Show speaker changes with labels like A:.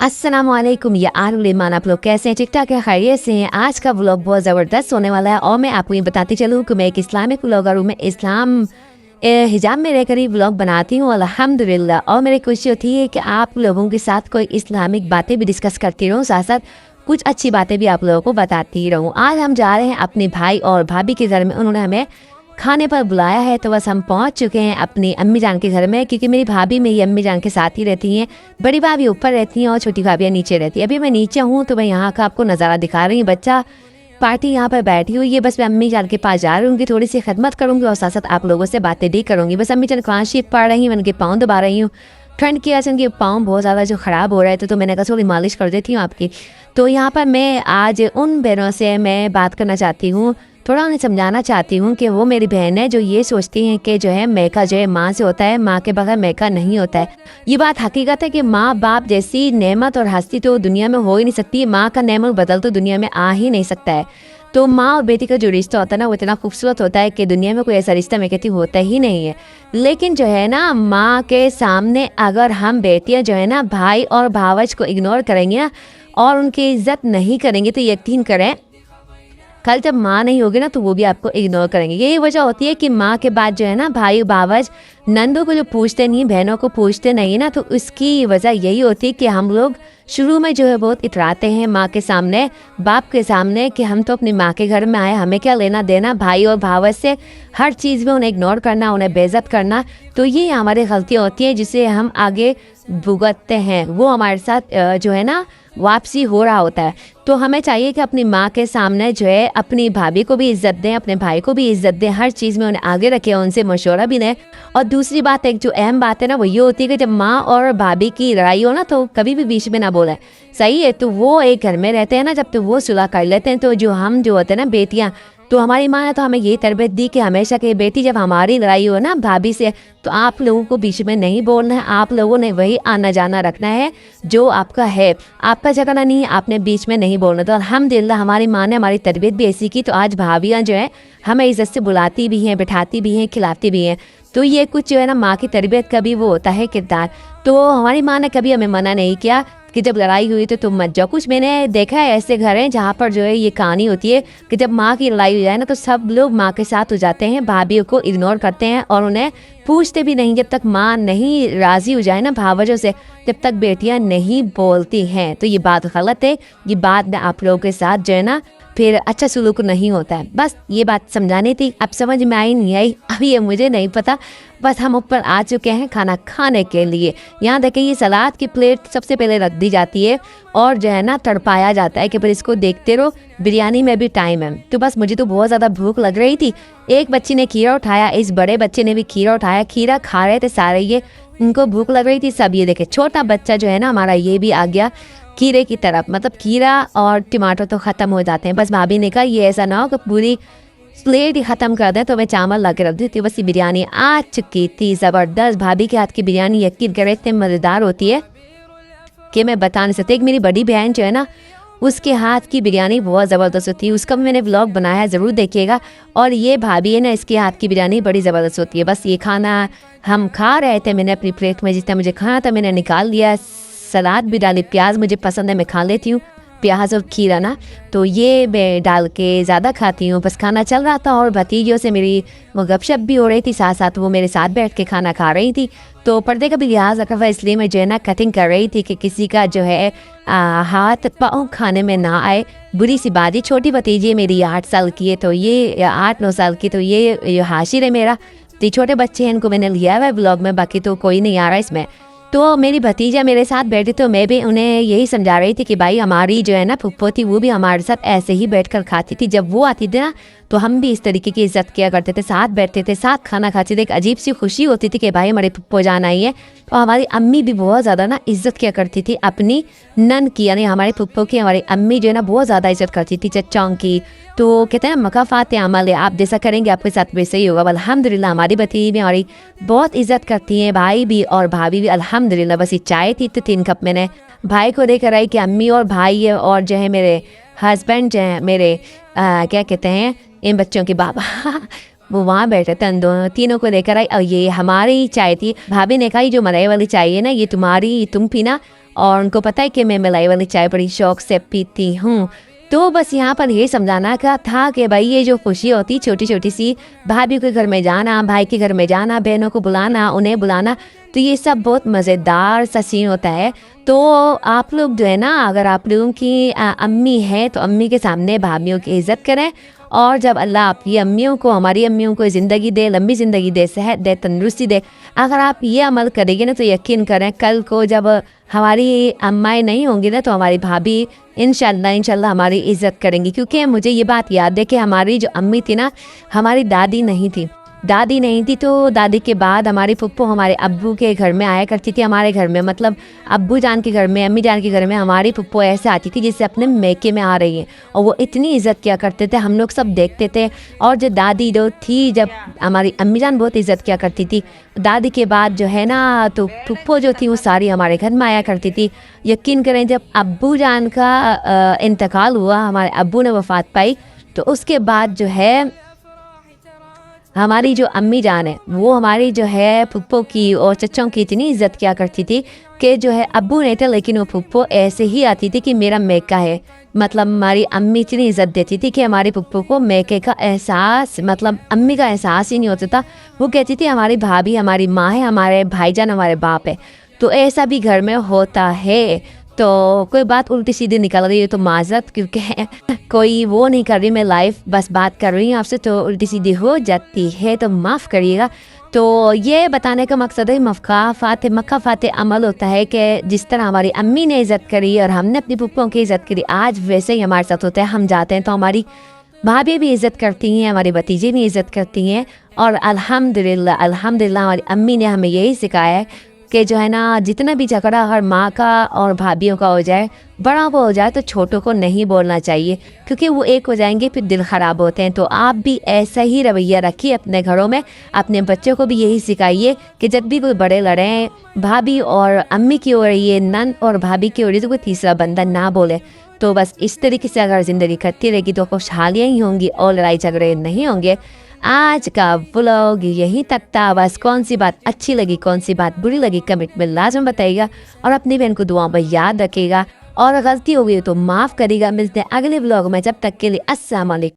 A: अस्सलामुअलैकुम या आरुलेमान, आप लोग कैसे हैं? ठीक ठाक है, खैरियत से हैं। आज का व्लॉग बहुत ज़बरदस्त होने वाला है और मैं आपको ये बताती चलूँ कि मैं एक इस्लामिक व्लॉगर हूँ। मैं इस्लाम हिजाब में रहकर ही व्लॉग बनाती हूँ अल्हम्दुलिल्लाह। और मेरी कोशिश होती है कि आप लोगों के साथ कोई इस्लामिक बातें भी डिस्कस करती रहूँ, साथ साथ कुछ अच्छी बातें भी आप लोगों को बताती रहूँ। आज हम जा रहे हैं अपने भाई और भाभी के घर में, उन्होंने हमें खाने पर बुलाया है। तो बस हम पहुंच चुके हैं अपनी अम्मी जान के घर में, क्योंकि मेरी भाभी मेरी अम्मी जान के साथ ही रहती हैं। बड़ी भाभी ऊपर रहती हैं और छोटी भाभियाँ नीचे रहती हैं। अभी मैं नीचे हूँ तो मैं यहाँ का आपको नज़ारा दिखा रही हूँ। बच्चा पार्टी यहाँ पर बैठी हुई है। बस मैं अम्मी जान के पास जा रही हूँ, थोड़ी सी खिदमत करूँगी और साथ साथ आप लोगों से बातें भी करूँगी। बस अम्मी जान कुरान शरीफ पढ़ रही हूँ, उनके पाँव दबा रही हूँ। ठंड की वजह से उनके पाँव बहुत ज़्यादा जो ख़राब हो रहे थे, तो मैंने कहा थोड़ी मालिश कर देती हूँ आपकी। तो यहाँ पर मैं आज उन बहनों से मैं बात करना चाहती हूँ, थोड़ा उन्हें समझाना चाहती हूँ कि वो मेरी बहन है जो ये सोचती हैं कि जो है मैका जो है माँ से होता है, माँ के बगैर मैका नहीं होता है। ये बात हकीकत है कि माँ बाप जैसी नेमत और हस्ती तो दुनिया में हो ही नहीं सकती। माँ का नेमत बदल तो दुनिया में आ ही नहीं सकता है। तो माँ और बेटी का जो रिश्ता होता है ना, वो इतना खूबसूरत होता है कि दुनिया में कोई ऐसा रिश्ता मैं कहती होता ही नहीं है। लेकिन जो है ना, माँ के सामने अगर हम बेटियाँ जो है ना भाई और भावज को इग्नोर करेंगे ना और उनकी इज्जत नहीं करेंगे, तो यकीन करें कल जब माँ नहीं होगी ना तो वो भी आपको इग्नोर करेंगे। यही वजह होती है कि माँ के बाद जो है ना भाई बावज नंदों को जो पूछते नहीं, बहनों को पूछते नहीं ना, तो उसकी वजह यही होती है कि हम लोग शुरू में जो है बहुत इतराते हैं माँ के सामने, बाप के सामने कि हम तो अपनी माँ के घर में आए, हमें क्या लेना देना भाई और भावज से। हर चीज़ में उन्हें इग्नोर करना, उन्हें बेइज्जत करना, तो ये हमारी गलतियाँ होती हैं जिसे हम आगे भुगतते हैं। वो हमारे साथ जो है ना वापसी हो रहा होता है। तो हमें चाहिए कि अपनी माँ के सामने जो है अपनी भाभी को भी इज्जत दें, अपने भाई को भी इज्जत दें, हर चीज़ में उन्हें आगे रखें, उनसे मशवरा भी लें। और दूसरी बात, एक जो अहम बात है ना, वो ये होती है कि जब माँ और भाभी की लड़ाई हो ना, तो कभी भी बीच में ना बोलें। सही है, तो वो एक घर में रहते हैं ना, जब तो वो सुलह कर लेते हैं। तो जो हम जो होते हैं ना बेटियाँ, तो हमारी माँ ने तो हमें ये तरबियत दी कि हमेशा कि बेटी जब हमारी लड़ाई हो ना भाभी से, तो आप लोगों को बीच में नहीं बोलना है, आप लोगों ने वही आना जाना रखना है जो आपका है, आपका झगड़ा नहीं है, आपने बीच में नहीं बोलना। तो अल्हम्दुलिल्लाह हमारी माँ ने हमारी तरबियत भी ऐसी की, तो आज भाभियाँ जो है हमें इज्जत से बुलाती भी हैं, बिठाती भी हैं, खिलाती भी हैं। तो ये कुछ जो है ना माँ की तरबियत का भी वो होता है किरदार। तो हमारी माँ ने कभी हमें मना नहीं किया कि जब लड़ाई हुई तो तुम मत जाओ। कुछ मैंने देखा है ऐसे घर हैं जहाँ पर जो है ये कहानी होती है कि जब माँ की लड़ाई हो जाए ना, तो सब लोग माँ के साथ हो जाते हैं, भाभियों को इग्नोर करते हैं और उन्हें पूछते भी नहीं। जब तक माँ नहीं राज़ी हो जाए ना भावजों से, जब तक बेटियाँ नहीं बोलती हैं। तो ये बात गलत है। ये बात में आप लोगों के साथ जो है ना फिर अच्छा सलूक नहीं होता है। बस ये बात समझानी थी, अब समझ में आई नहीं आई अभी ये मुझे नहीं पता। बस हम ऊपर आ चुके हैं खाना खाने के लिए। यहाँ देखिए ये सलाद की प्लेट सबसे पहले रख दी जाती है और जो है ना तड़पाया जाता है कि फिर इसको देखते रहो। बिरयानी में भी टाइम है। तो बस मुझे तो बहुत ज़्यादा भूख लग रही थी। एक बच्ची ने खीरा उठाया, इस बड़े बच्चे ने भी खीरा उठाया, खीरा खा रहे थे सारे, ये उनको भूख लग रही थी सब। ये देखे छोटा बच्चा जो है ना हमारा, ये भी आ गया खीरे की तरफ। मतलब खीरा और टमाटर तो ख़त्म हो जाते हैं। बस भाभी ने कहा ये ऐसा ना हो कि पूरी प्लेट ही ख़त्म कर दें, तो मैं चावल ला के रख देती हूँ। बस ये बिरयानी आ चुकी थी ज़बरदस्त। भाभी के हाथ की बिरयानी यकीन करें इतनी मज़ेदार होती है कि मैं बता नहीं सकती। एक मेरी बड़ी बहन जो है ना, उसके हाथ की बिरयानी बहुत ज़बरदस्त होती है, उसका भी मैंने व्लॉग बनाया है, ज़रूर देखिएगा। और ये भाभी है ना, इसके हाथ की बिरयानी बड़ी ज़बरदस्त होती है। बस ये खाना हम खा रहे थे, मैंने अपनी प्लेट में जितना मुझे खाना था मैंने निकाल लिया। सलाद भी डाली, प्याज मुझे पसंद है, मैं खा लेती हूँ प्याज और खीरा ना, तो ये मैं डाल के ज़्यादा खाती हूँ। बस खाना चल रहा था और भतीजियों से मेरी वो गपशप भी हो रही थी, साथ साथ वो मेरे साथ बैठ के खाना खा रही थी। तो पर्दे का भी लिहाज रखा हुआ, इसलिए मैं जो है ना कटिंग कर रही थी कि किसी का जो है हाथ पाँव खाने में ना आए। बुरी सी बात है। छोटी भतीजी मेरी 8 साल की है, तो ये 8-9 साल की, तो ये हाशिर है मेरा। तो छोटे बच्चे हैं, इनको मैंने लिया हुआ है ब्लॉग में, बाकी तो कोई नहीं आ रहा इसमें। तो मेरी भतीजा मेरे साथ बैठी, तो मैं भी उन्हें यही समझा रही थी कि भाई हमारी जो है ना फुप्पो थी, वो भी हमारे साथ ऐसे ही बैठकर खाती थी। जब वो आती थी ना, तो हम भी इस तरीके की इज्जत किया करते थे, साथ बैठते थे, साथ खाना खाते थे। एक अजीब सी खुशी होती थी कि भाई हमारे फुप्पो जान आई है, और हमारी अम्मी भी बहुत ज़्यादा ना इज्जत किया करती थी अपनी नन की, यानी हमारे फुप्पो की हमारी अम्मी जो है ना बहुत ज़्यादा इज्जत करती थी चचाओं की। तो कहते हैं मकाफात अमल है, आप जैसा करेंगे आपके साथ वैसे ही होगा। अल्हम्दुलिल्लाह हमारी भतीजी भी हमारी बहुत इज्जत करती हैं, भाई भी और भाभी भी अल्हम्दुलिल्लाह। बस ये चाय थी तो 3 कप मैंने भाई को देकर आई कि अम्मी और भाई है और जो है मेरे हस्बैंड जो हैं मेरे क्या कहते हैं इन बच्चों के बाबा वो वहाँ बैठे थे, दोनों तीनों को लेकर आई और ये हमारी चाय थी। भाभी ने कहा जो मलाई वाली चाय है ना ये तुम्हारी, तुम पीना। और उनको पता है कि मैं मलाई वाली चाय बड़ी शौक से पीती हूँ। तो बस यहाँ पर ये समझाना का था कि भाई ये जो खुशी होती छोटी छोटी सी, भाभी के घर में जाना, भाई के घर में जाना, बहनों को बुलाना, उन्हें बुलाना, तो ये सब बहुत मज़ेदार सा सीन होता है। तो आप लोग जो है ना अगर आप लोगों की अम्मी है तो अम्मी के सामने भाभीयों की इज़्ज़त करें। और जब अल्लाह आपकी अम्मियों को, हमारी अम्मियों को ज़िंदगी दे, लंबी ज़िंदगी दे, सेहत दे, तंदुरुस्ती दे, अगर आप ये अमल करेंगे ना तो यकीन करें कल को जब हमारी अम्माएँ नहीं होंगी ना तो हमारी भाभी इंशाल्लाह हमारी इज़्ज़त करेंगी। क्योंकि मुझे ये बात याद है कि हमारी जो अम्मी थी ना, हमारी दादी नहीं थी तो दादी के बाद हमारी फुप्पो हमारे अब्बू के घर में आया करती थी, हमारे घर में मतलब अब्बू जान के घर में, अम्मी जान के घर में हमारी फुप्पो ऐसे आती थी जैसे अपने मैके में आ रही है। और वो इतनी इज़्ज़त किया करते थे, हम लोग सब देखते थे। और जो दादी जो थी, जब हमारी अम्मी जान बहुत इज़्ज़त किया करती थी, दादी के बाद जो है ना तो फुप्पो जो थी वो सारी हमारे घर में आया करती थी। यकीन करें जब अब्बू जान का इंतकाल हुआ, हमारे अब्बू ने वफ़ात पाई, तो उसके बाद जो है हमारी जो अम्मी जान है वो हमारी जो है फुप्पो की और चच्चों की इतनी इज़्ज़त किया करती थी कि जो है अब्बू नहीं थे लेकिन वो फुप्पो ऐसे ही आती थी कि मेरा मैका है। मतलब हमारी अम्मी इतनी इज़्ज़त देती थी कि हमारी फुप्पो को मैके का एहसास, मतलब अम्मी का एहसास ही नहीं होता था। वो कहती थी हमारी भाभी हमारी माँ है, हमारे भाईजान हमारे बाप है। तो ऐसा भी घर में होता है। तो कोई बात उल्टी सीधी निकल रही है तो माजरत, क्योंकि कोई वो नहीं कर रही, मैं लाइव बस बात कर रही हूँ आपसे तो उल्टी सीधी हो जाती है तो माफ़ करिएगा। तो ये बताने का मकसद है मकाफात अमल होता है कि जिस तरह हमारी अम्मी ने इज़्ज़त करी और हमने अपनी पुप्पों की इज़्ज़त करी, आज वैसे ही हमारे साथ होता है। हम जाते हैं तो हमारी भाभी भी इज़्ज़त करती हैं, हमारी भतीजी भी इज़्ज़त करती हैं। और अल्हम्दुलिल्लाह हमारी अम्मी ने हमें यही सिखाया है कि जो है ना जितना भी झगड़ा हर माँ का और भाभीयों का हो जाए, बड़ा वो हो जाए तो छोटों को नहीं बोलना चाहिए, क्योंकि वो एक हो जाएंगे फिर दिल ख़राब होते हैं। तो आप भी ऐसा ही रवैया रखिए अपने घरों में, अपने बच्चों को भी यही सिखाइए कि जब भी कोई बड़े लड़ें, भाभी और अम्मी की हो रही है, नन और भाभी की हो रही है, तो कोई तीसरा बंदा ना बोले। तो बस इस तरीके से अगर ज़िंदगी कटती रहेगी तो खुशहालियाँ ही होंगी और लड़ाई झगड़े नहीं होंगे। आज का व्लॉग यहीं तक था। बस कौन सी बात अच्छी लगी, कौन सी बात बुरी लगी कमेंट में लाजम बताइएगा और अपनी बहन को दुआओं में याद रखिएगा और गलती हो गई तो माफ़ करिएगा। मिलते हैं अगले व्लॉग में, जब तक के लिए अस्सलाम वालेकुम।